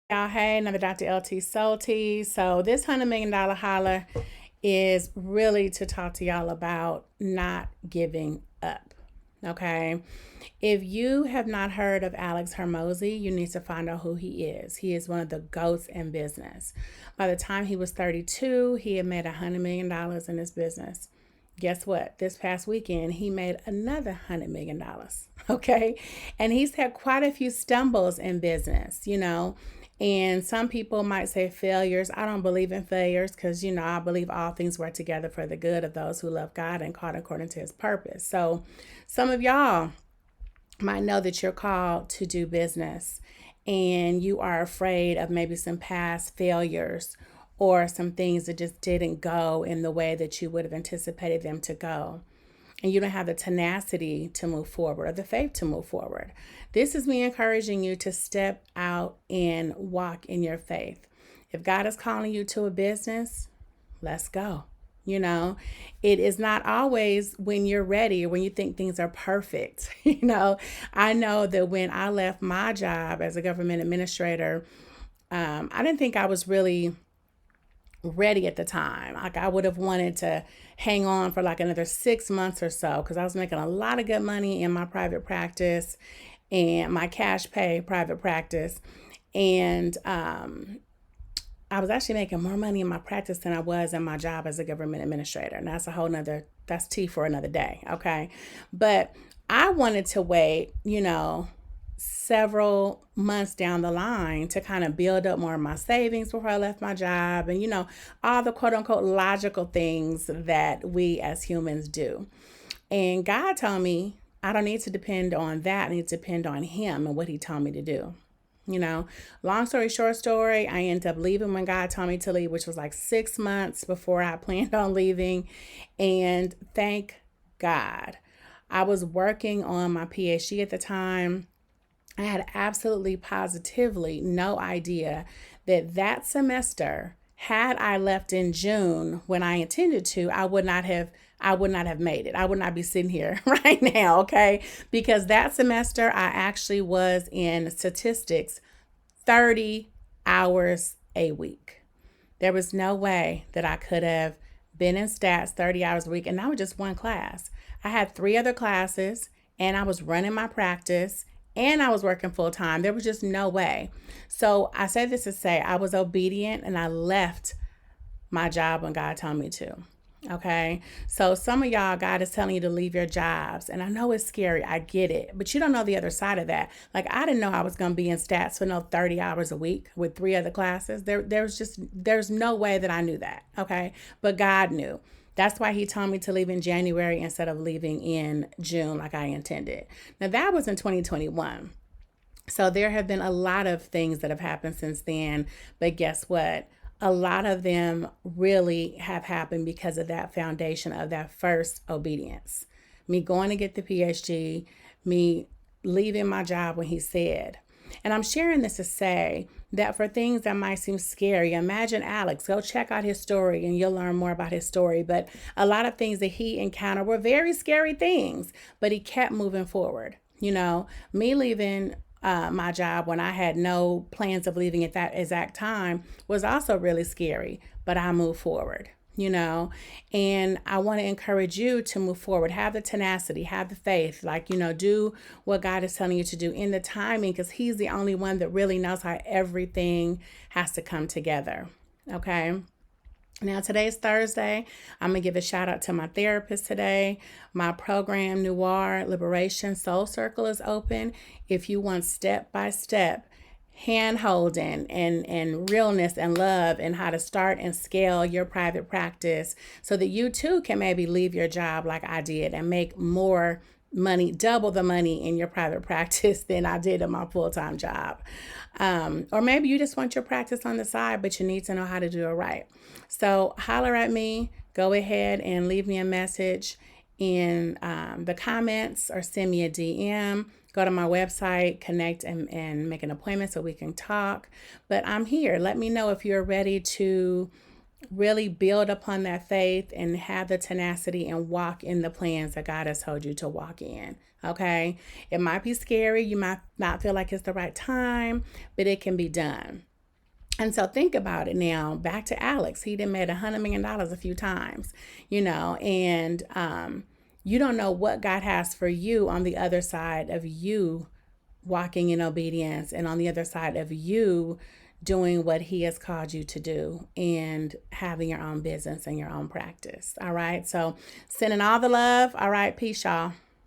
Y'all, hey, another Dr. LT Soul Tease. So this $100 million holla is really to talk to y'all about not giving up. Okay. If you have not heard of Alex Hermosi, you need to find out who he is. He is one of the GOATs in business. By the time he was 32, he had made $100 million in his business. Guess what? This past weekend, he made another $100 million. Okay. And he's had quite a few stumbles in business. And some people might say failures. I don't believe in failures because, I believe all things work together for the good of those who love God and called according to his purpose. So some of y'all might know that you're called to do business and you are afraid of maybe some past failures or some things that just didn't go in the way that you would have anticipated them to go. And you don't have the tenacity to move forward or the faith to move forward. This is me encouraging you to step out and walk in your faith. If God is calling you to a business, let's go. It is not always when you're ready or when you think things are perfect. I know that when I left my job as a government administrator, I didn't think I was really ready at the time. Like I would have wanted to hang on for like another 6 months or so because I was making a lot of good money in my private practice and my cash pay private practice. And I was actually making more money in my practice than I was in my job as a government administrator. And that's tea for another day. Okay. But I wanted to wait, several months down the line to kind of build up more of my savings before I left my job and, all the quote unquote logical things that we as humans do. And God told me I don't need to depend on that. I need to depend on him and what he told me to do. Long story, short story, I ended up leaving when God told me to leave, which was like 6 months before I planned on leaving. And thank God. I was working on my PhD at the time. I had absolutely positively no idea that semester, had I left in June when I intended to, I would not have made it. I would not be sitting here right now, okay? Because that semester I actually was in statistics 30 hours a week. There was no way that I could have been in stats 30 hours a week, and that was just one class. I had 3 other classes, and I was running my practice, and I was working full time. There was just no way. So I say this to say I was obedient, and I left my job when God told me to. Okay. So some of y'all, God is telling you to leave your jobs. And I know it's scary. I get it. But you don't know the other side of that. Like I didn't know I was going to be in stats for no 30 hours a week with 3 other classes. There's no way that I knew that. Okay. But God knew. That's why he told me to leave in January instead of leaving in June like I intended. Now that was in 2021. So there have been a lot of things that have happened since then. But guess what? A lot of them really have happened because of that foundation of that first obedience. Me going to get the PhD, me leaving my job when he said. And I'm sharing this to say that for things that might seem scary, imagine Alex, go check out his story and you'll learn more about his story. But a lot of things that he encountered were very scary things, but he kept moving forward. Me leaving my job when I had no plans of leaving at that exact time was also really scary, but I moved forward, and I want to encourage you to move forward, have the tenacity, have the faith, do what God is telling you to do in the timing, because he's the only one that really knows how everything has to come together. Okay. Now, today's Thursday. I'm going to give a shout out to my therapist today. My program, Noire Liberation Soul Circle, is open. If you want step-by-step hand holding and realness and love and how to start and scale your private practice so that you too can maybe leave your job like I did and make more money, double the money in your private practice than I did in my full-time job. Or maybe you just want your practice on the side, but you need to know how to do it right. So holler at me, go ahead and leave me a message in the comments or send me a DM. Go to my website, connect and make an appointment so we can talk. But I'm here. Let me know if you're ready to really build upon that faith and have the tenacity and walk in the plans that God has told you to walk in. Okay. It might be scary. You might not feel like it's the right time, but it can be done. And so think about it now. Back to Alex. He done made $100 million a few times, and you don't know what God has for you on the other side of you walking in obedience, and on the other side of you doing what he has called you to do and having your own business and your own practice. All right. So sending all the love. All right. Peace, y'all.